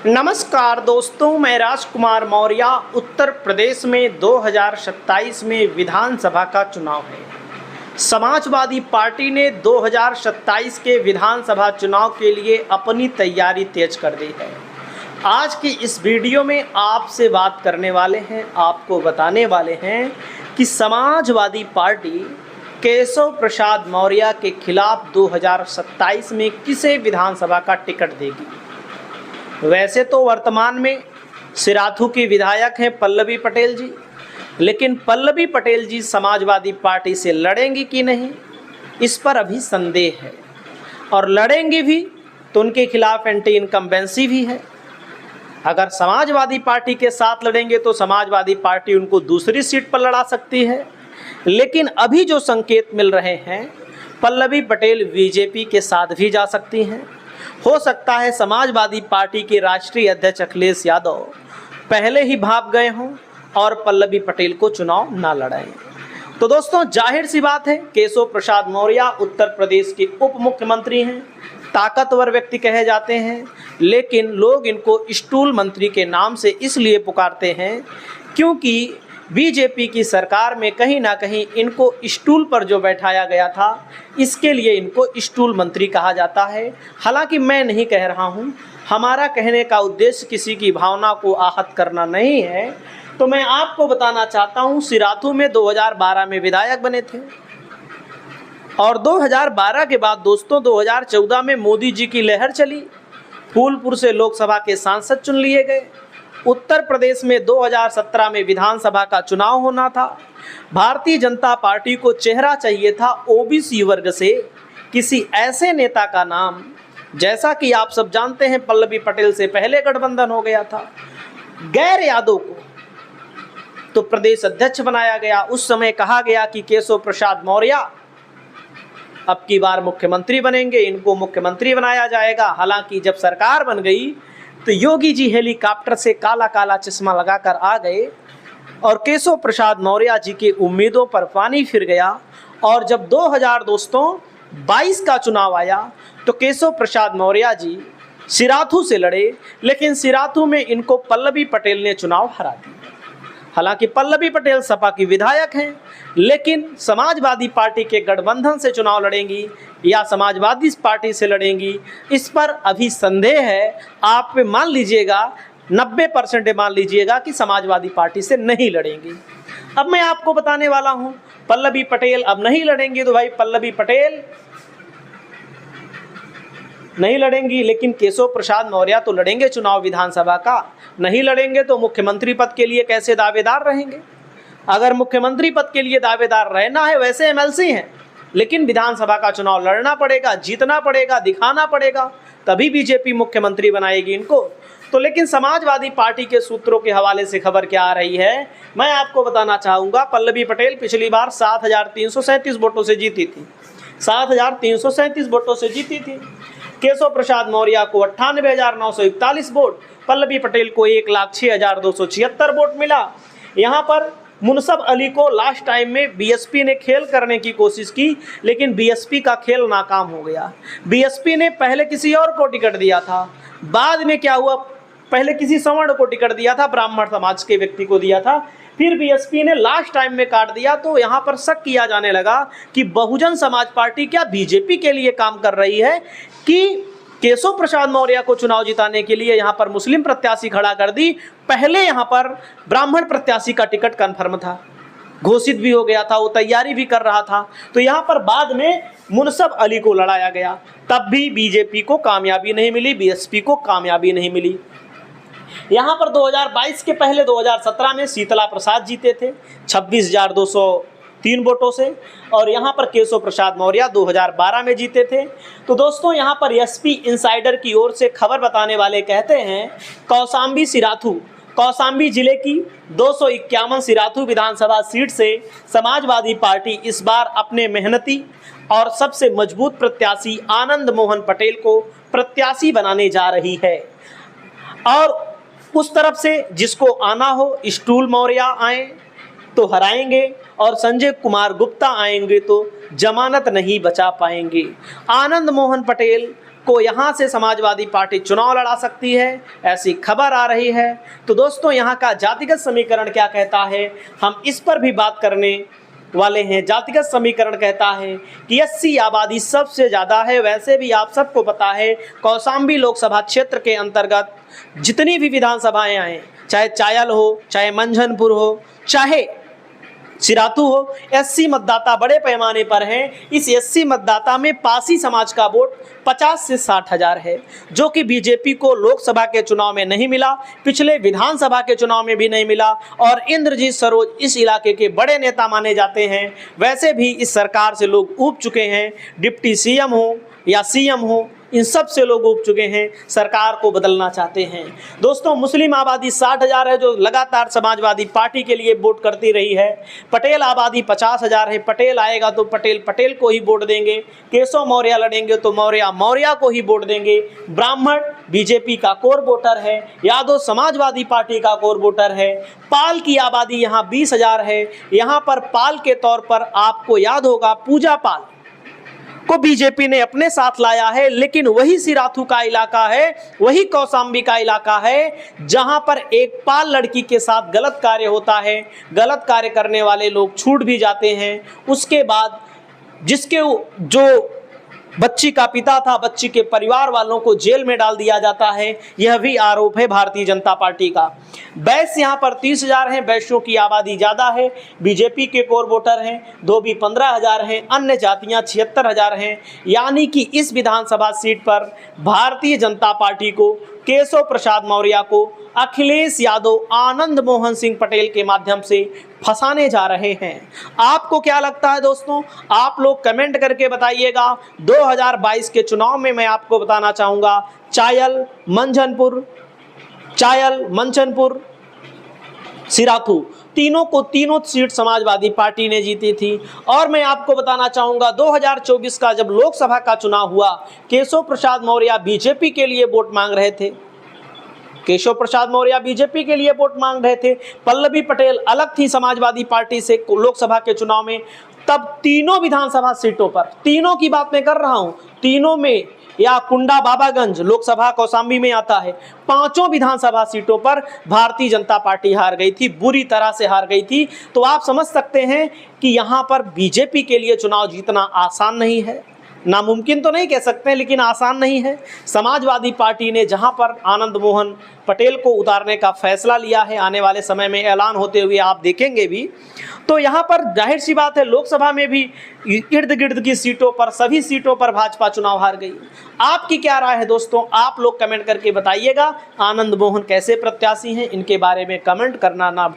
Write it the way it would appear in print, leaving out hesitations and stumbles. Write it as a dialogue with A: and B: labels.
A: नमस्कार दोस्तों, मैं राजकुमार मौर्य। उत्तर प्रदेश में 2027 में विधानसभा का चुनाव है। समाजवादी पार्टी ने 2027 के विधानसभा चुनाव के लिए अपनी तैयारी तेज कर दी है। आज की इस वीडियो में आपसे बात करने वाले हैं, आपको बताने वाले हैं कि समाजवादी पार्टी केशव प्रसाद मौर्य के खिलाफ 2027 में किसे विधानसभा का टिकट देगी। वैसे तो वर्तमान में सिराथू की विधायक हैं पल्लवी पटेल जी, लेकिन पल्लवी पटेल जी समाजवादी पार्टी से लड़ेंगी कि नहीं, इस पर अभी संदेह है। और लड़ेंगी भी तो उनके खिलाफ एंटी इनकम्बेंसी भी है। अगर समाजवादी पार्टी के साथ लड़ेंगे तो समाजवादी पार्टी उनको दूसरी सीट पर लड़ा सकती है। लेकिन अभी जो संकेत मिल रहे हैं, पल्लवी पटेल बीजेपी के साथ भी जा सकती हैं। हो सकता है समाजवादी पार्टी के राष्ट्रीय अध्यक्ष अखिलेश यादव पहले ही भाग गए हों और पल्लवी पटेल को चुनाव ना लड़ाएं। तो दोस्तों, जाहिर सी बात है, केशव प्रसाद मौर्य उत्तर प्रदेश के उप मुख्यमंत्री हैं, ताकतवर व्यक्ति कहे जाते हैं। लेकिन लोग इनको स्टूल मंत्री के नाम से इसलिए पुकारते हैं क्योंकि बीजेपी की सरकार में कहीं ना कहीं इनको स्टूल पर जो बैठाया गया था, इसके लिए इनको स्टूल मंत्री कहा जाता है। हालांकि मैं नहीं कह रहा हूं, हमारा कहने का उद्देश्य किसी की भावना को आहत करना नहीं है। तो मैं आपको बताना चाहता हूं, सिराथू में 2012 में विधायक बने थे और 2012 के बाद दोस्तों 2014 में मोदी जी की लहर चली, फूलपुर से लोकसभा के सांसद चुन लिए गए। उत्तर प्रदेश में 2017 में विधानसभा का चुनाव होना था। भारतीय जनता पार्टी को चेहरा चाहिए था ओबीसी वर्ग से किसी ऐसे नेता का नाम, जैसा कि आप सब जानते हैं पल्लवी पटेल से पहले गठबंधन हो गया था। गैर यादव को तो प्रदेश अध्यक्ष बनाया गया। उस समय कहा गया कि केशव प्रसाद मौर्य अब की बार मुख्यमंत्री बनेंगे, इनको मुख्यमंत्री बनाया जाएगा। हालांकि जब सरकार बन गई तो योगी जी हेलीकॉप्टर से काला काला चश्मा लगाकर आ गए और केशव प्रसाद मौर्य जी की उम्मीदों पर पानी फिर गया। और जब 2022 का चुनाव आया तो केशव प्रसाद मौर्य जी सिराथू से लड़े, लेकिन सिराथू में इनको पल्लवी पटेल ने चुनाव हरा दिया। हालांकि पल्लवी पटेल सपा की विधायक हैं, लेकिन समाजवादी पार्टी के गठबंधन से चुनाव लड़ेंगी या समाजवादी पार्टी से लड़ेंगी, इस पर अभी संदेह है। आप मान लीजिएगा 90% मान लीजिएगा कि समाजवादी पार्टी से नहीं लड़ेंगी। अब मैं आपको बताने वाला हूं, पल्लवी पटेल अब नहीं लड़ेंगी तो भाई पल्लवी पटेल नहीं लड़ेंगी, लेकिन केशव प्रसाद मौर्य तो लड़ेंगे चुनाव विधानसभा का। नहीं लड़ेंगे तो मुख्यमंत्री पद के लिए कैसे दावेदार रहेंगे। अगर मुख्यमंत्री पद के लिए दावेदार रहना है, वैसे एमएलसी हैं, लेकिन विधानसभा का चुनाव लड़ना पड़ेगा, जीतना पड़ेगा, दिखाना पड़ेगा, तभी बीजेपी मुख्यमंत्री बनाएगी इनको। तो लेकिन समाजवादी पार्टी के सूत्रों के हवाले से खबर क्या आ रही है, मैं आपको बताना चाहूँगा। पल्लवी पटेल पिछली बार 7,337 वोटों से जीती थी, 7,337 वोटों से जीती थी। केशव प्रसाद मौर्य को 98,941 वोट, पल्लवी पटेल को 1,06,276 वोट मिला। यहाँ पर मुनसब अली को लास्ट टाइम में बीएसपी ने खेल करने की कोशिश की, लेकिन बीएसपी का खेल नाकाम हो गया। बीएसपी ने पहले किसी और को टिकट दिया था, बाद में क्या हुआ, पहले किसी सवर्ण को टिकट दिया था, ब्राह्मण समाज के व्यक्ति को दिया था, फिर बीएसपी ने लास्ट टाइम में काट दिया। तो यहाँ पर शक किया जाने लगा कि बहुजन समाज पार्टी क्या बीजेपी के लिए काम कर रही है कि केशव प्रसाद मौर्य को चुनाव जिताने के लिए यहाँ पर मुस्लिम प्रत्याशी खड़ा कर दी। पहले यहाँ पर ब्राह्मण प्रत्याशी का टिकट कन्फर्म था, घोषित भी हो गया था, वो तैयारी भी कर रहा था। तो यहाँ पर बाद में मुनसब अली को लड़ाया गया, तब भी बीजेपी को कामयाबी नहीं मिली, बीएसपी को कामयाबी नहीं मिली। यहाँ पर 2022 के पहले 2017 में शीतला प्रसाद जीते थे 26,203 वोटों से, और यहाँ पर केशव प्रसाद मौर्य 2012 में जीते थे। तो दोस्तों, यहाँ पर एसपी इनसाइडर की ओर से खबर बताने वाले कहते हैं, कौशाम्बी जिले की 251 सिराथू विधानसभा सीट से समाजवादी पार्टी इस बार अपने मेहनती और सबसे मजबूत प्रत्याशी आनंद मोहन पटेल को प्रत्याशी बनाने जा रही है। और उस तरफ से जिसको आना हो, स्टूल मौर्य आए तो हराएंगे और संजय कुमार गुप्ता आएंगे तो जमानत नहीं बचा पाएंगे। आनंद मोहन पटेल को यहाँ से समाजवादी पार्टी चुनाव लड़ा सकती है, ऐसी खबर आ रही है। तो दोस्तों यहाँ का जातिगत समीकरण क्या कहता है, हम इस पर भी बात करने वाले हैं। जातिगत समीकरण कहता है कि एससी आबादी सबसे ज़्यादा है। वैसे भी आप सबको पता है कौशाम्बी लोकसभा क्षेत्र के अंतर्गत जितनी भी विधानसभाएं आए, चाहे चायल हो, चाहे मंझनपुर हो, चाहे सिराथू हो, एससी मतदाता बड़े पैमाने पर हैं। इस एससी मतदाता में पासी समाज का वोट 50 से 60 हज़ार है, जो कि बीजेपी को लोकसभा के चुनाव में नहीं मिला, पिछले विधानसभा के चुनाव में भी नहीं मिला। और इंद्रजीत सरोज इस इलाके के बड़े नेता माने जाते हैं। वैसे भी इस सरकार से लोग ऊब चुके हैं, डिप्टी सीएम हो या सीएम हो, इन सब से लोग उब चुके हैं, सरकार को बदलना चाहते हैं। दोस्तों मुस्लिम आबादी 60 हज़ार है, जो लगातार समाजवादी पार्टी के लिए वोट करती रही है। पटेल आबादी 50 हज़ार है, पटेल आएगा तो पटेल को ही वोट देंगे। केशव मौर्य लड़ेंगे तो मौर्य को ही वोट देंगे। ब्राह्मण बीजेपी का कोर वोटर है, यादव समाजवादी पार्टी का कोर वोटर है। पाल की आबादी यहाँ 20 हज़ार है। यहाँ पर पाल के तौर पर आपको याद होगा पूजा पाल को बीजेपी ने अपने साथ लाया है, लेकिन वही सिराथू का इलाका है, वही कौशाम्बी का इलाका है, जहां पर एक पाल लड़की के साथ गलत कार्य होता है। गलत कार्य करने वाले लोग छूट भी जाते हैं। उसके बाद जिसके जो बच्ची का पिता था, बच्ची के परिवार वालों को जेल में डाल दिया जाता है। यह भी आरोप है भारतीय जनता पार्टी का। बैस यहाँ पर 30 हज़ार हैं, बैश्यों की आबादी ज़्यादा है, बीजेपी के कोर वोटर हैं। धोबी 15 हज़ार हैं, अन्य जातियाँ 76 हज़ार हैं। यानी कि इस विधानसभा सीट पर भारतीय जनता पार्टी को, केशव प्रसाद मौर्य को, अखिलेश यादव आनंद मोहन सिंह पटेल के माध्यम से फंसाने जा रहे हैं। आपको क्या लगता है दोस्तों, आप लोग कमेंट करके बताइएगा। 2022 के चुनाव में मैं आपको बताना चाहूँगा, चायल, मंचनपुर, सिराथू, तीनों सीट समाजवादी पार्टी ने जीती थी। और मैं आपको बताना चाहूँगा 2024 का जब लोकसभा का चुनाव हुआ, केशव प्रसाद मौर्य बीजेपी के लिए वोट मांग रहे थे। केशव प्रसाद मौर्य बीजेपी के लिए वोट मांग रहे थे। पल्लवी पटेल अलग थी समाजवादी पार्टी से लोकसभा के चुनाव में। तब तीनों विधानसभा सीटों पर, तीनों की बात मैं कर रहा हूं, तीनों में, या कुंडा बाबागंज लोकसभा कौशाम्बी में आता है, 5 विधानसभा सीटों पर भारतीय जनता पार्टी हार गई थी, बुरी तरह से हार गई थी। तो आप समझ सकते हैं कि यहाँ पर बीजेपी के लिए चुनाव जीतना आसान नहीं है। नामुमकिन तो नहीं कह सकते, लेकिन आसान नहीं है। समाजवादी पार्टी ने जहां पर आनंद मोहन पटेल को उतारने का फैसला लिया है, आने वाले समय में ऐलान होते हुए आप देखेंगे भी, तो यहां पर जाहिर सी बात है लोकसभा में भी इर्द गिर्द की सीटों पर, सभी सीटों पर भाजपा चुनाव हार गई। आपकी क्या राय है दोस्तों, आप लोग कमेंट करके बताइएगा। आनंद मोहन कैसे प्रत्याशी हैं, इनके बारे में कमेंट करना ना भूलें।